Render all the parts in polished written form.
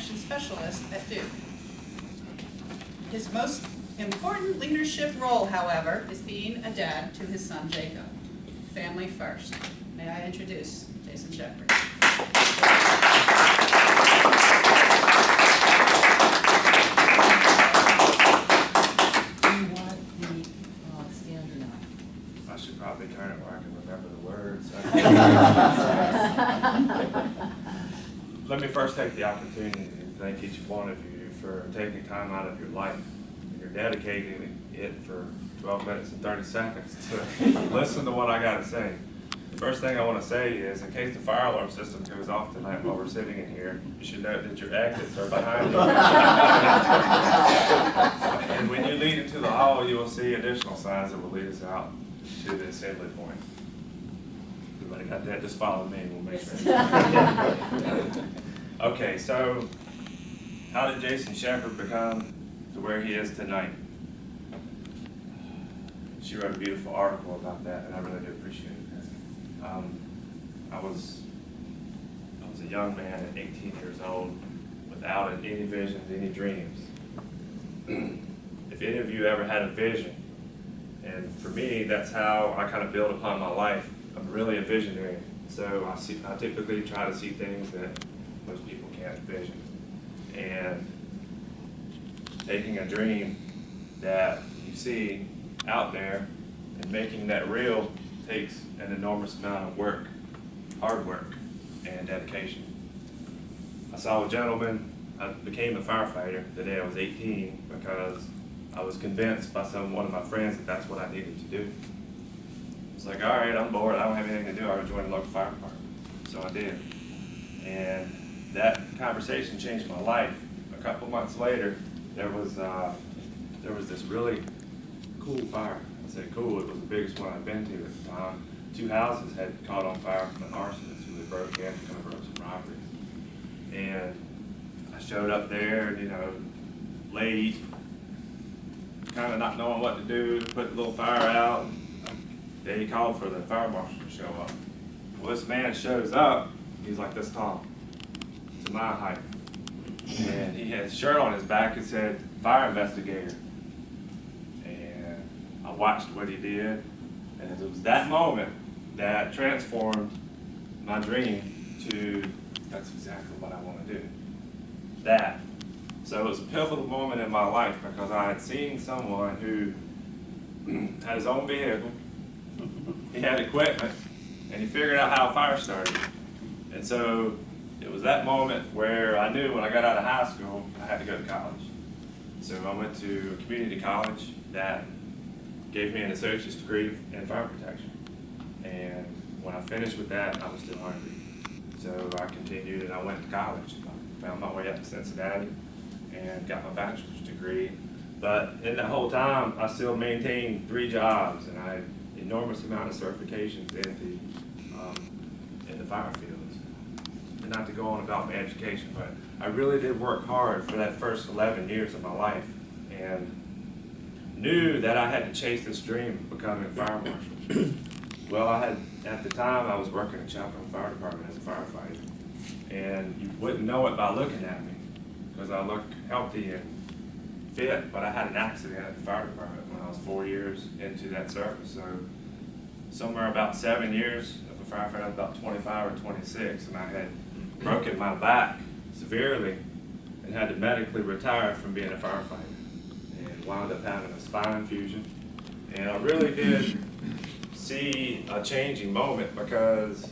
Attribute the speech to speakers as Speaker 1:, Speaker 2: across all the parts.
Speaker 1: protection specialist at Duke. His most important leadership role, however, is being a dad to his son Jacob. Family first. May I introduce Jason Shepard.
Speaker 2: I should probably turn it where I can remember the words. Let me first take the opportunity to thank each one of you for taking time out of your life. You're dedicating it for 12 minutes and 30 seconds to listen to what I got to say. The first thing I want to say is, in case the fire alarm system goes off tonight while we're sitting in here, you should note that your exits are behind you. And when you lead into the hall, you will see additional signs that will lead us out to the assembly point. Everybody got that? Just follow me, we'll make sure. Okay, so how did Jason Shepard become to where he is tonight? She wrote a beautiful article about that, and I really do appreciate it. I was a young man at 18 years old without any visions, any dreams. If any of you ever had a vision, and for me, that's how I kind of build upon my life. I'm really a visionary, so I typically try to see things that most people can't envision. And taking a dream that you see out there and making that real takes an enormous amount of work, hard work, and dedication. I saw a gentleman, I became a firefighter the day I was 18 because I was convinced by one of my friends that that's what I needed to do. It's like, all right, I'm bored, I don't have anything to do, I would join the local fire department. So I did. And that conversation changed my life. A couple months later, there was this really cool fire. I say cool, it was the biggest one I'd been to at the time. 2 houses had caught on fire from an arsonist who had broke in to cover up some robberies. And I showed up there, late, kind of not knowing what to do, put the little fire out. They called for the fire marshal to show up. Well, this man shows up, he's like this tall. It's a mile height. And he had a shirt on his back that said, fire investigator. I watched what he did, and it was that moment that transformed my dream to, that's exactly what I want to do. That. So it was a pivotal moment in my life because I had seen someone who had his own vehicle, he had equipment, and he figured out how a fire started. And so it was that moment where I knew when I got out of high school, I had to go to college. So I went to a community college that gave me an associate's degree in fire protection. And when I finished with that, I was still hungry. So I continued and I went to college. I found my way up to Cincinnati and got my bachelor's degree. But in that whole time, I still maintained 3 jobs, and I had an enormous amount of certifications in the fire fields. And not to go on about my education, but I really did work hard for that first 11 years of my life, and knew that I had to chase this dream of becoming a fire marshal. Well, at the time, I was working in Shepard Fire Department as a firefighter, and you wouldn't know it by looking at me, because I look healthy and fit, but I had an accident at the fire department when I was 4 years into that service. So somewhere about 7 years of a firefighter, I was about 25 or 26, and I had broken my back severely and had to medically retire from being a firefighter. Wound up having a spine fusion, and I really did see a changing moment because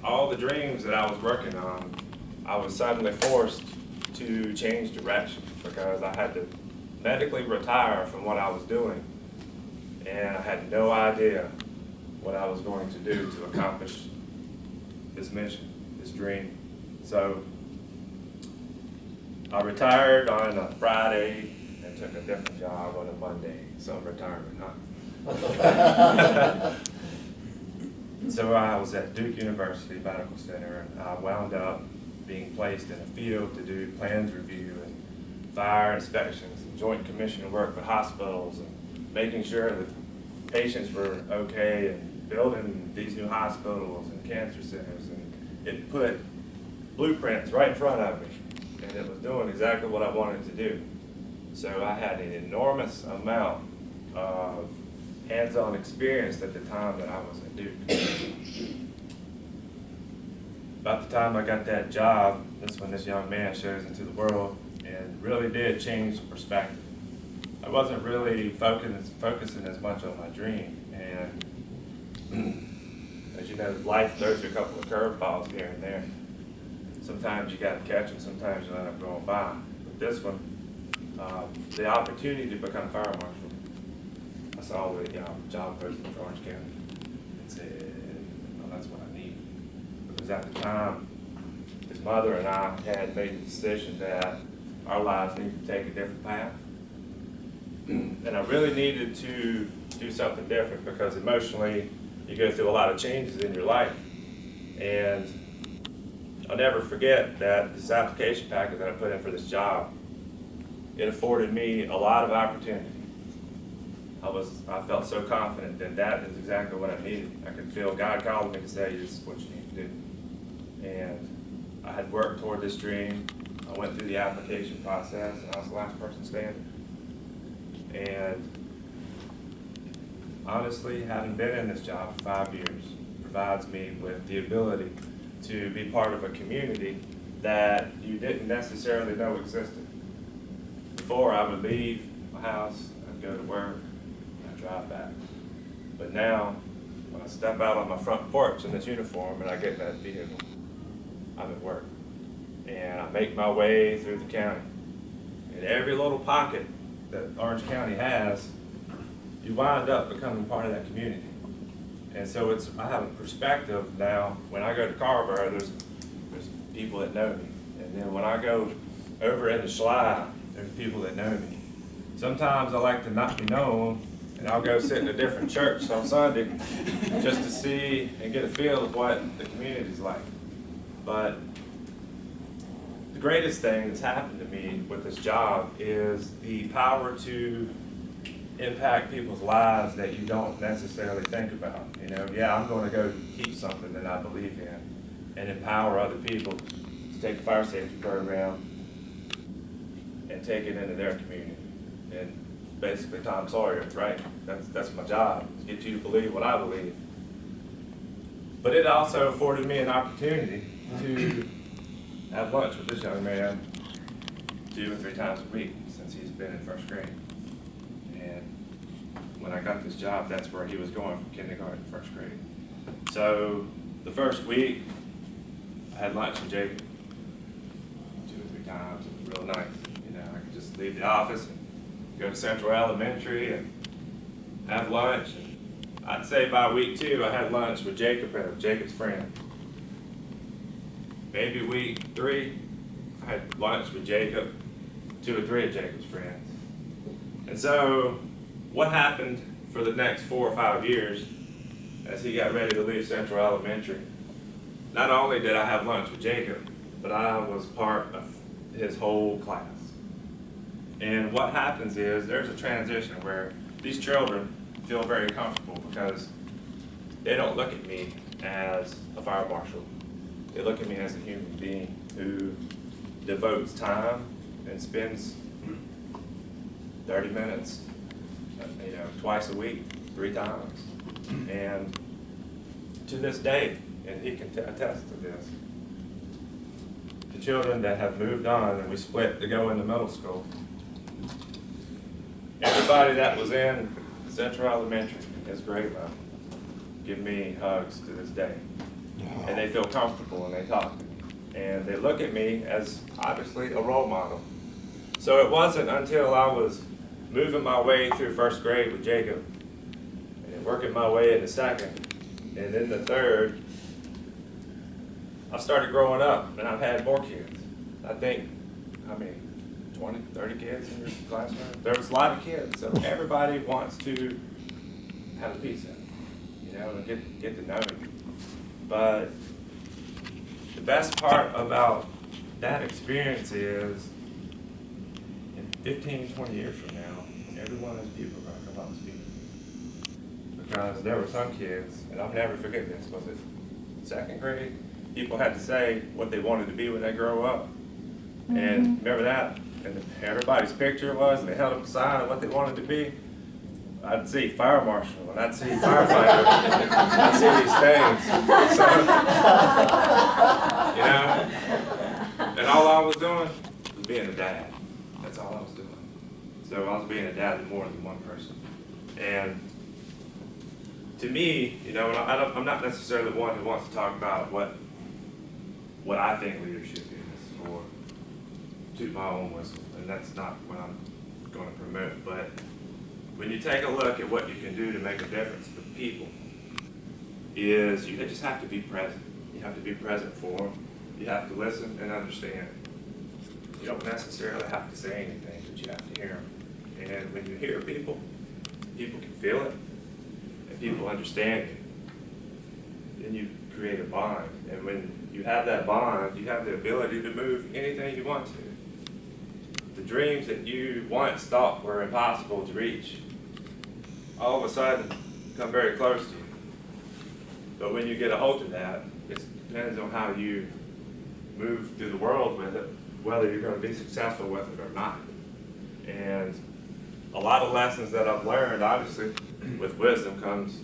Speaker 2: all the dreams that I was working on, I was suddenly forced to change direction because I had to medically retire from what I was doing, and I had no idea what I was going to do to accomplish this mission, this dream. So I retired on a Friday and took a different job on a Monday. Some retirement, huh? So I was at Duke University Medical Center, and I wound up being placed in a field to do plans review and fire inspections and joint commission work with hospitals and making sure that patients were okay and building these new hospitals and cancer centers. And it put blueprints right in front of me. and it was doing exactly what I wanted to do. So I had an enormous amount of hands-on experience at the time that I was at Duke. About the time I got that job, that's when this young man shows into the world and really did change the perspective. I wasn't really focusing as much on my dream, and as you know, life throws you a couple of curveballs here and there. Sometimes you got to catch them, sometimes you end up going by. But this one, the opportunity to become fire marshal, I saw the job posting for Orange County and said, well, that's what I need. Because at the time, his mother and I had made the decision that our lives needed to take a different path. And I really needed to do something different because emotionally, you go through a lot of changes in your life. And I'll never forget that this application packet that I put in for this job, it afforded me a lot of opportunity. I felt so confident that that is exactly what I needed. I could feel God calling me to say, this is what you need to do. And I had worked toward this dream. I went through the application process, and I was the last person standing. And honestly, having been in this job for 5 years provides me with the ability to be part of a community that you didn't necessarily know existed. Before, I would leave my house, I'd go to work, I'd drive back. But now, when I step out on my front porch in this uniform and I get in that vehicle, I'm at work. And I make my way through the county. In every little pocket that Orange County has, you wind up becoming part of that community. And so I have a perspective now. When I go to Carrboro, there's people that know me. And then when I go over into Schley, there's people that know me. Sometimes I like to not be known, and I'll go sit in a different church on Sunday just to see and get a feel of what the community's like. But the greatest thing that's happened to me with this job is the power to impact people's lives that you don't necessarily think about. You know, yeah, I'm going to go teach something that I believe in and empower other people to take the fire safety program and take it into their community. And basically Tom Sawyer, right? That's my job, to get you to believe what I believe. But it also afforded me an opportunity to have lunch with this young man 2 or 3 times a week since he's been in first grade. And when I got this job, that's where he was going from kindergarten to first grade. So the first week, I had lunch with Jacob 2 or 3 times. It was real nice. You know, I could just leave the office and go to Central Elementary and have lunch. And I'd say by week 2, I had lunch with Jacob and Jacob's friend. Maybe week 3, I had lunch with Jacob, 2 or 3 of Jacob's friends. And so what happened for the next 4 or 5 years as he got ready to leave Central Elementary, not only did I have lunch with Jacob, but I was part of his whole class. And what happens is there's a transition where these children feel very comfortable because they don't look at me as a fire marshal. They look at me as a human being who devotes time and spends 30 minutes, twice a week, 3 times. And to this day, and he can attest to this, the children that have moved on and we split to go into middle school, everybody that was in Central Elementary, his grade level, give me hugs to this day. And they feel comfortable and they talk to me. And they look at me as obviously a role model. So it wasn't until I was moving my way through first grade with Jacob and working my way into second and then the third, I started growing up and I've had more kids. I think, 20, 30 kids in your classroom. There was a lot of kids, so everybody wants to have a piece of it, and get to know you. But the best part about that experience is in 15, 20 years from now, every one of those people are going to come up and speak. Because there were some kids, and I'll never forget this, was it 2nd grade? People had to say what they wanted to be when they grow up. And remember that? And everybody's picture was, and they held up a sign of what they wanted to be. I'd see fire marshal, and I'd see firefighter, I'd see these things. So, you know, and all I was doing was being a dad. That's all I was doing. So I was being a dad to more than one person. And to me, you know, I'm not necessarily the one who wants to talk about what I think leadership is, or toot my own whistle, and that's not what I'm going to promote. But when you take a look at what you can do to make a difference for people, is you just have to be present. You have to be present for them. You have to listen and understand. You don't necessarily have to say anything, but you have to hear them. And when you hear people, people can feel it, and people understand you. Then you create a bond. And when you have that bond, you have the ability to move anything you want to. The dreams that you once thought were impossible to reach, all of a sudden come very close to you. But when you get a hold of that, it depends on how you move through the world with it, whether you're going to be successful with it or not. And a lot of lessons that I've learned, obviously, with wisdom comes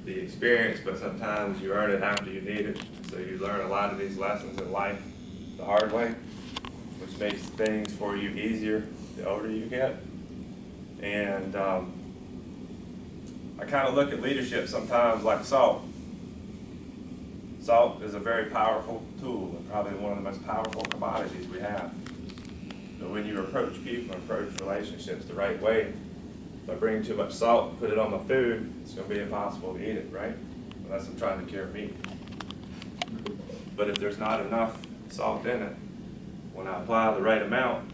Speaker 2: the experience, but sometimes you earn it after you need it. So you learn a lot of these lessons in life the hard way, which makes things for you easier the older you get. And I kind of look at leadership sometimes like salt. Salt is a very powerful tool and probably one of the most powerful commodities we have. But when you approach people, approach relationships the right way, if I bring too much salt and put it on my food, it's going to be impossible to eat it, right? Unless I'm trying to cure meat. But if there's not enough salt in it, when I apply the right amount,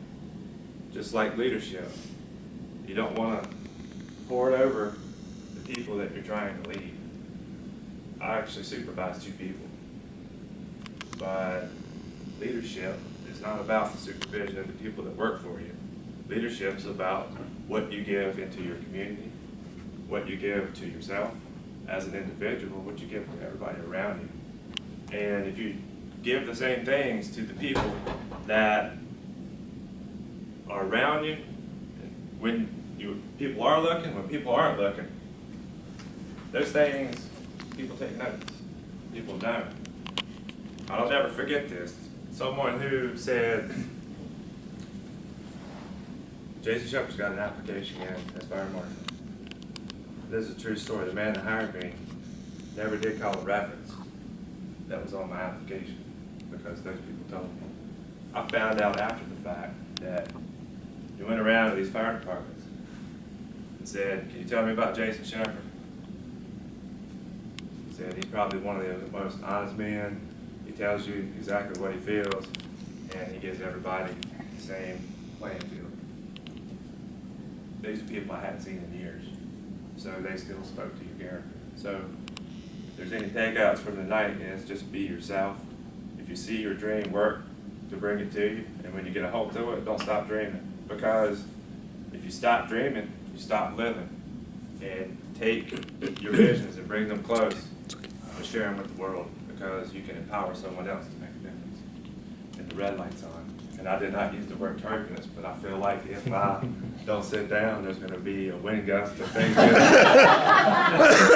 Speaker 2: just like leadership, you don't want to pour it over the people that you're trying to lead. I actually supervise 2 people. But leadership is not about the supervision of the people that work for you. Leadership's about what you give into your community, what you give to yourself as an individual, what you give to everybody around you. And if you give the same things to the people that are around you, when people are looking, when people aren't looking, those things, people take notice. People don't. I'll never forget this. Someone who said, Jason Shepard's got an application in as fire marshal. This is a true story. The man that hired me never did call a reference that was on my application because those people told me. I found out after the fact that he went around to these fire departments and said, "Can you tell me about Jason Shepard?" He said, "He's probably one of the most honest men. He tells you exactly what he feels, and he gives everybody the same playing field." These are people I hadn't seen in years, so they still spoke to your character. So if there's any takeouts from the night, is just be yourself. If you see your dream, work to bring it to you, and when you get a hold to it, don't stop dreaming. Because if you stop dreaming, you stop living. And take your visions and bring them close and share them with the world, because you can empower someone else to make a difference. And the red light's on. And I did not use the word turbulence, but I feel like if I don't sit down, there's going to be a wind gust and things.